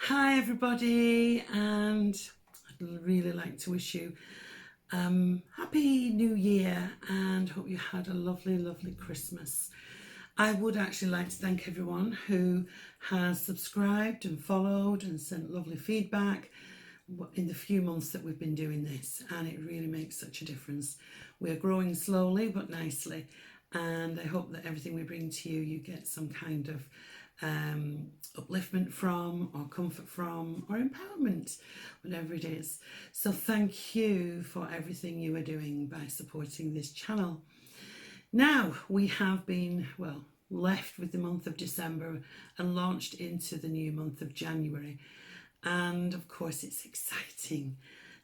Hi everybody, and I'd really like to wish you happy new year and hope you had a lovely Christmas. I would actually like to thank everyone who has subscribed and followed and sent lovely feedback in the few months that we've been doing this, and it really makes such a difference. We're growing slowly but nicely, and I hope that everything we bring to you, you get some kind of upliftment from, or comfort from, or empowerment, whatever it is. So thank you for everything you are doing by supporting this channel. Now we have been, well, left with the month of December and launched into the new month of January. And of course it's exciting.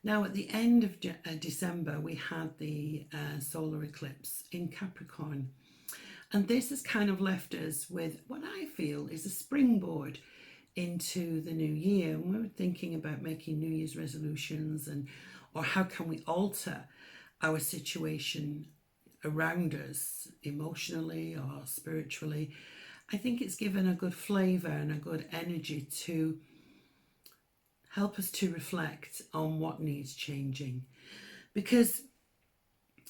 Now at the end of December we had the solar eclipse in Capricorn. And this has kind of left us with what I feel is a springboard into the new year. And we were thinking about making New Year's resolutions or how can we alter our situation around us emotionally or spiritually. I think it's given a good flavour and a good energy to help us to reflect on what needs changing, because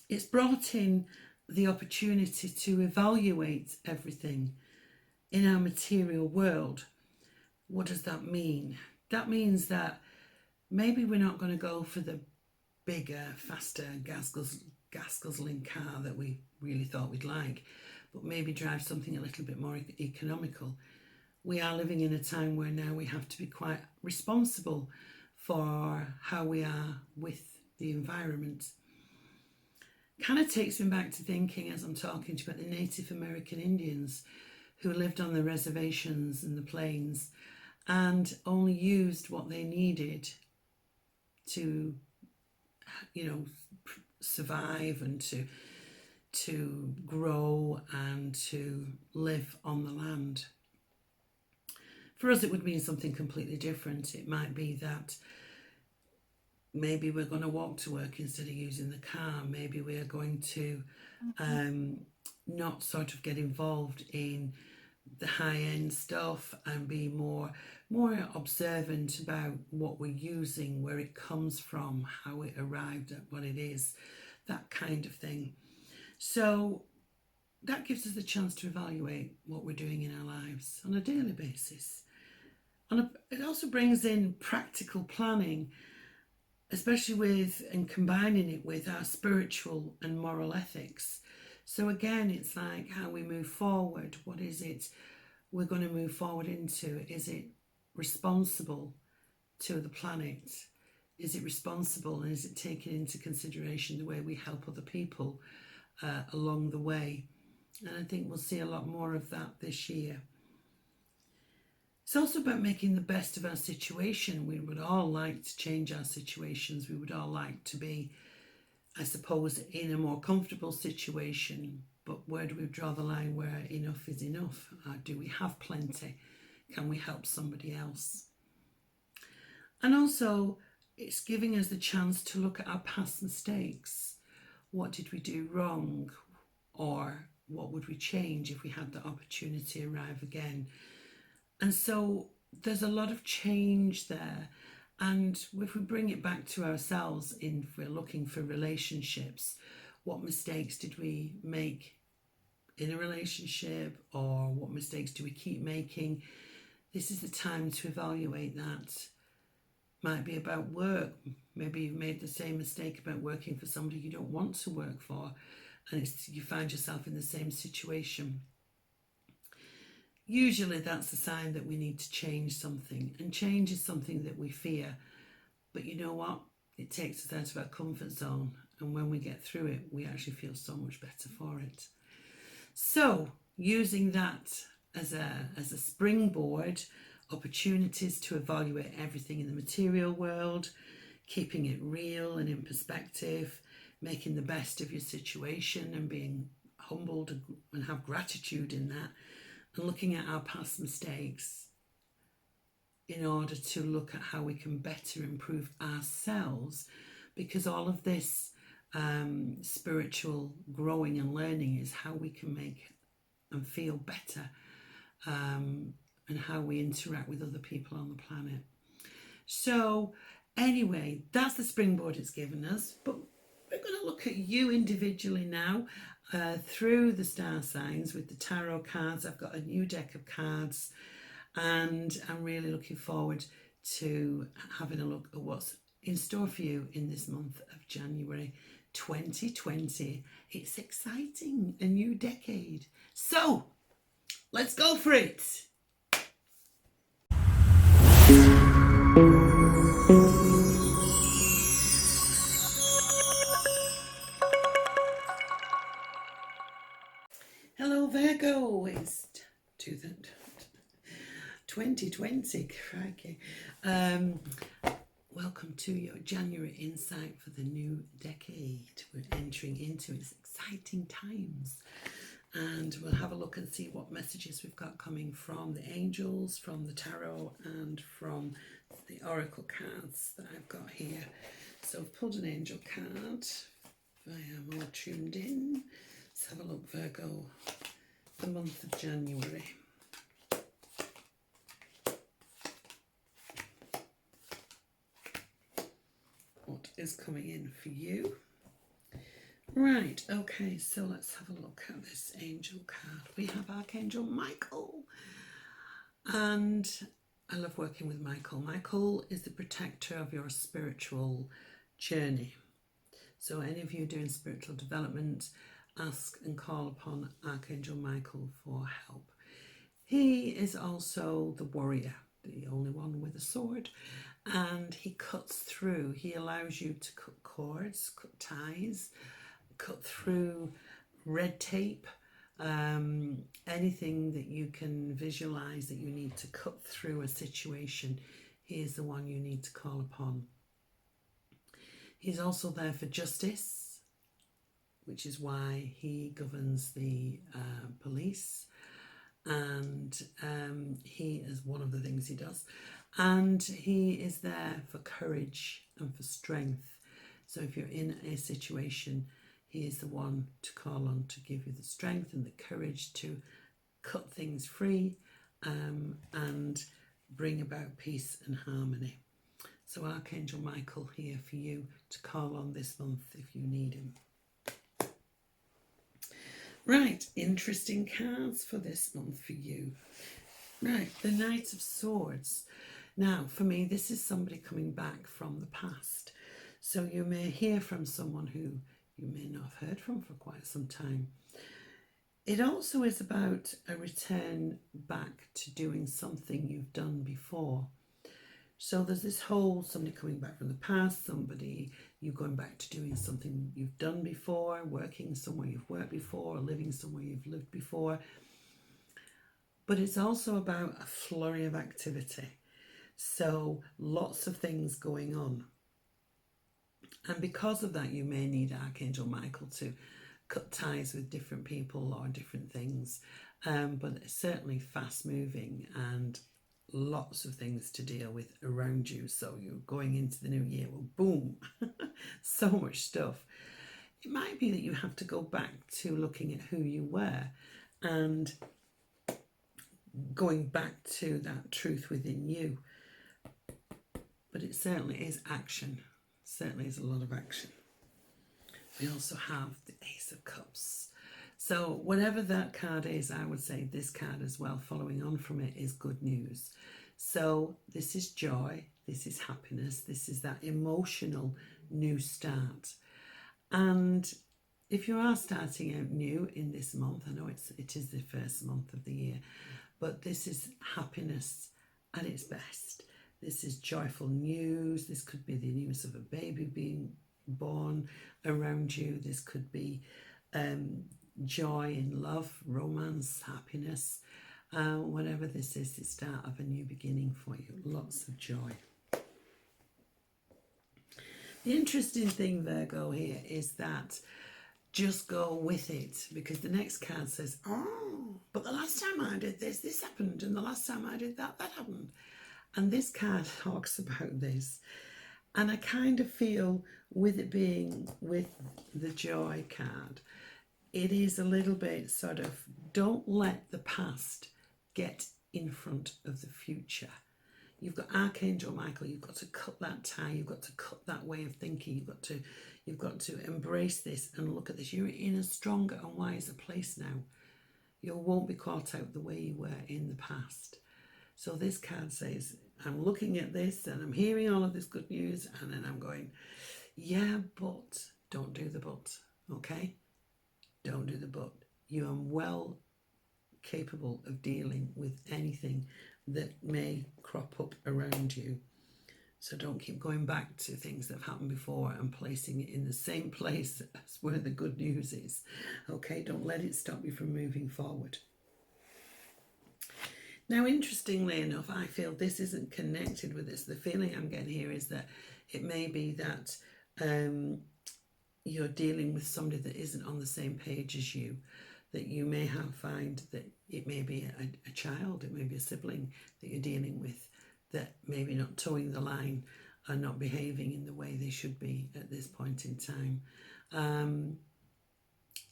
it's brought in the opportunity to evaluate everything in our material world. What does that mean? That means that maybe we're not going to go for the bigger, faster, gas guzzling car that we really thought we'd like, but maybe drive something a little bit more economical. We are living in a time where now we have to be quite responsible for how we are with the environment. Kind of takes me back to thinking, as I'm talking to you, about the Native American Indians who lived on the reservations and the plains and only used what they needed to, survive and to grow and to live on the land. For us, it would mean something completely different. It might be that maybe we're going to walk to work instead of using the car. Maybe we are going to not sort of get involved in the high-end stuff and be more observant about what we're using, where it comes from, how it arrived at what it is, that kind of thing. So that gives us the chance to evaluate what we're doing in our lives on a daily basis. And it also brings in practical planning, especially with and combining it with our spiritual and moral ethics. So again, it's like how we move forward. What is it we're going to move forward into? Is it responsible to the planet? Is it responsible, and is it taking into consideration the way we help other people along the way? And I think we'll see a lot more of that this year. It's also about making the best of our situation. We would all like to change our situations. We would all like to be, I suppose, in a more comfortable situation. But where do we draw the line where enough is enough? Do we have plenty? Can we help somebody else? And also, it's giving us the chance to look at our past mistakes. What did we do wrong? Or what would we change if we had the opportunity arrive again? And so there's a lot of change there. And if we bring it back to ourselves, if we're looking for relationships, what mistakes did we make in a relationship, or what mistakes do we keep making? This is the time to evaluate that. Might be about work. Maybe you've made the same mistake about working for somebody you don't want to work for, and you find yourself in the same situation. Usually that's a sign that we need to change something, and change is something that we fear. But you know what? It takes us out of our comfort zone, and when we get through it, we actually feel so much better for it. So using that as a springboard, opportunities to evaluate everything in the material world, keeping it real and in perspective, making the best of your situation and being humbled and have gratitude in that, and looking at our past mistakes in order to look at how we can better improve ourselves, because all of this spiritual growing and learning is how we can make and feel better and how we interact with other people on the planet. So anyway, that's the springboard it's given us, but we're going to look at you individually now through the star signs with the tarot cards. I've got a new deck of cards, and I'm really looking forward to having a look at what's in store for you in this month of January 2020. It's exciting, a new decade. So let's go for it. Hello Virgo, it's 2020, crikey. Welcome to your January insight for the new decade. We're entering into its exciting times, and we'll have a look and see what messages we've got coming from the angels, from the tarot, and from the oracle cards that I've got here. So I've pulled an angel card. I am all tuned in. Let's have a look, Virgo, the month of January. What is coming in for you? Right, okay, so let's have a look at this angel card. We have Archangel Michael, and I love working with Michael. Michael is the protector of your spiritual journey. So any of you doing spiritual development, ask and call upon Archangel Michael for help. He is also the warrior, the only one with a sword, and he cuts through. He allows you to cut cords, cut ties, cut through red tape, anything that you can visualize that you need to cut through a situation. He is the one you need to call upon. He's also there for justice, which is why he governs the police, and he is one of the things he does. And he is there for courage and for strength. So if you're in a situation, he is the one to call on to give you the strength and the courage to cut things free and bring about peace and harmony. So Archangel Michael here for you to call on this month if you need him. Right, interesting cards for this month for you. Right, the Knight of Swords. Now, for me, this is somebody coming back from the past. So you may hear from someone who you may not have heard from for quite some time. It also is about a return back to doing something you've done before. So there's this whole somebody coming back from the past, somebody you going back to doing something you've done before, working somewhere you've worked before, or living somewhere you've lived before. But it's also about a flurry of activity. So lots of things going on. And because of that, you may need Archangel Michael to cut ties with different people or different things. But it's certainly fast moving and lots of things to deal with around you. So you're going into the new year, well, boom, so much stuff. It might be that you have to go back to looking at who you were and going back to that truth within you. But it certainly is action. Certainly is a lot of action. We also have the Ace of Cups. So whatever that card is, I would say this card as well, following on from it, is good news. So this is joy, this is happiness, this is that emotional new start. And if you are starting out new in this month, I know it is the first month of the year, but this is happiness at its best. This is joyful news. This could be the news of a baby being born around you. This could be joy in love, romance, happiness. Whatever this is, the start of a new beginning for you. Lots of joy. The interesting thing, Virgo, here is that just go with it, because the next card says, oh, but the last time I did this, this happened, and the last time I did that, that happened. And this card talks about this. And I kind of feel with it being with the joy card, it is a little bit sort of, don't let the past get in front of the future. You've got Archangel Michael. You've got to cut that tie. You've got to cut that way of thinking. You've got to embrace this and look at this. You're in a stronger and wiser place now. You won't be caught out the way you were in the past. So this card says, I'm looking at this and I'm hearing all of this good news, and then I'm going, yeah, but don't do the but, okay? Don't do the but. You are well capable of dealing with anything that may crop up around you. So don't keep going back to things that have happened before and placing it in the same place as where the good news is. Okay, don't let it stop you from moving forward. Now, interestingly enough, I feel this isn't connected with this. The feeling I'm getting here is that it may be that you're dealing with somebody that isn't on the same page as you, that you may find that it may be a child, it may be a sibling that you're dealing with that maybe not towing the line and not behaving in the way they should be at this point in time.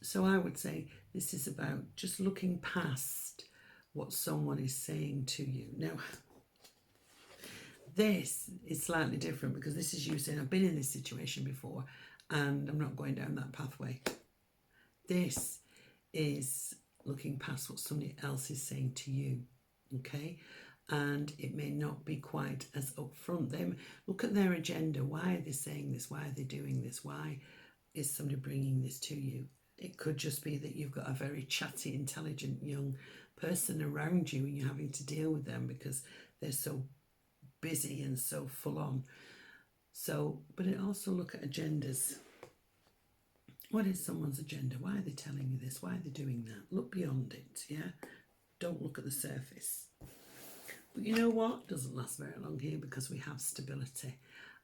So I would say this is about just looking past what someone is saying to you. Now, this is slightly different because this is you saying, I've been in this situation before and I'm not going down that pathway. This is looking past what somebody else is saying to you, okay? And it may not be quite as upfront. Them look at their agenda. Why are they saying this? Why are they doing this? Why is somebody bringing this to you? It could just be that you've got a very chatty, intelligent young person around you and you're having to deal with them because they're so busy and so full on. So, but it also look at agendas. What is someone's agenda? Why are they telling you this? Why are they doing that? Look beyond it, yeah? Don't look at the surface. But you know what? Doesn't last very long here because we have stability.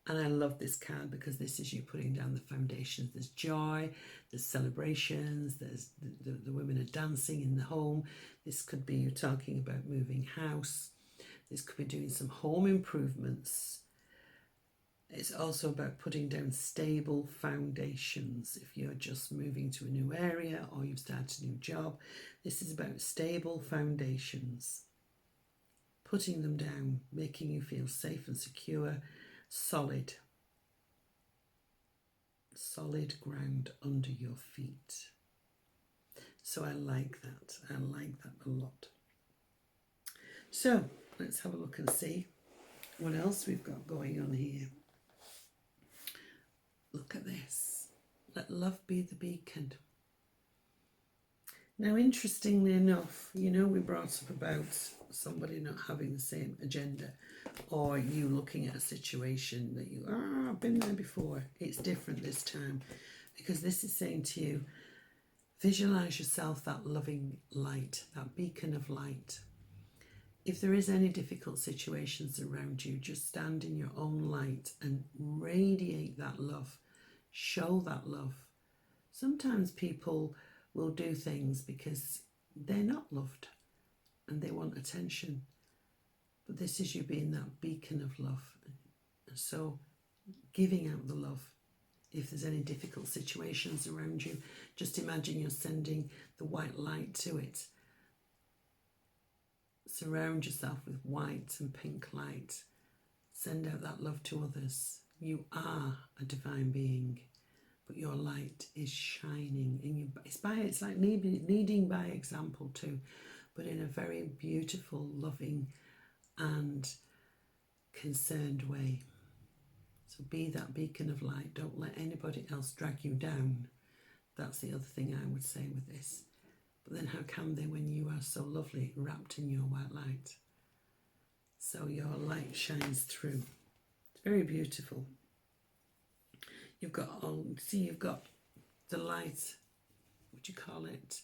And I love this card because this is you putting down the foundations. There's joy, there's celebrations, there's the women are dancing in the home. This could be you talking about moving house. This could be doing some home improvements. It's also about putting down stable foundations. If you're just moving to a new area or you've started a new job, this is about stable foundations. Putting them down, making you feel safe and secure, solid ground under your feet. So I like that. I like that a lot. So let's have a look and see what else we've got going on here. Look at this. Let love be the beacon. Now, interestingly enough, you know, we brought up about somebody not having the same agenda, or you looking at a situation that you, I've been there before. It's different this time because this is saying to you, visualize yourself that loving light, that beacon of light. If there is any difficult situations around you, just stand in your own light and radiate that love. Show that love. Sometimes people will do things because they're not loved and they want attention. But this is you being that beacon of love. And so giving out the love. If there's any difficult situations around you, just imagine you're sending the white light to it. Surround yourself with white and pink light. Send out that love to others. You are a divine being, but your light is shining. And it's like leading by example too, but in a very beautiful, loving and concerned way. So be that beacon of light. Don't let anybody else drag you down. That's the other thing I would say with this. But then how can they when you are so lovely, wrapped in your white light? So your light shines through. It's very beautiful. You've got the light, what do you call it?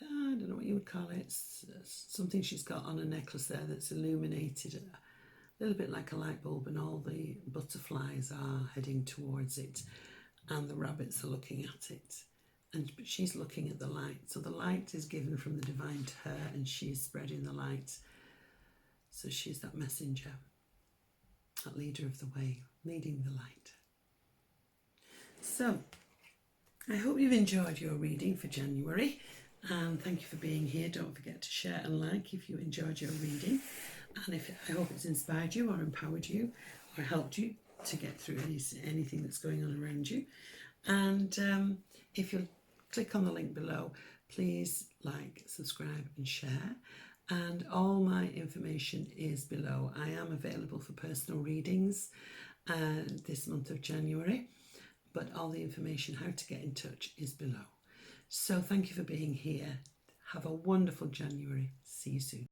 I don't know what you would call it. It's something she's got on a necklace there that's illuminated, a little bit like a light bulb, and all the butterflies are heading towards it and the rabbits are looking at it. But she's looking at the light. So the light is given from the divine to her and she's spreading the light. So she's that messenger, that leader of the way, leading the light. So I hope you've enjoyed your reading for January. And thank you for being here. Don't forget to share and like if you enjoyed your reading. And I hope it's inspired you or empowered you or helped you to get through anything that's going on around you. And if you'll click on the link below, please like, subscribe and share. And all my information is below. I am available for personal readings this month of January, but all the information, how to get in touch, is below. So thank you for being here. Have a wonderful January. See you soon.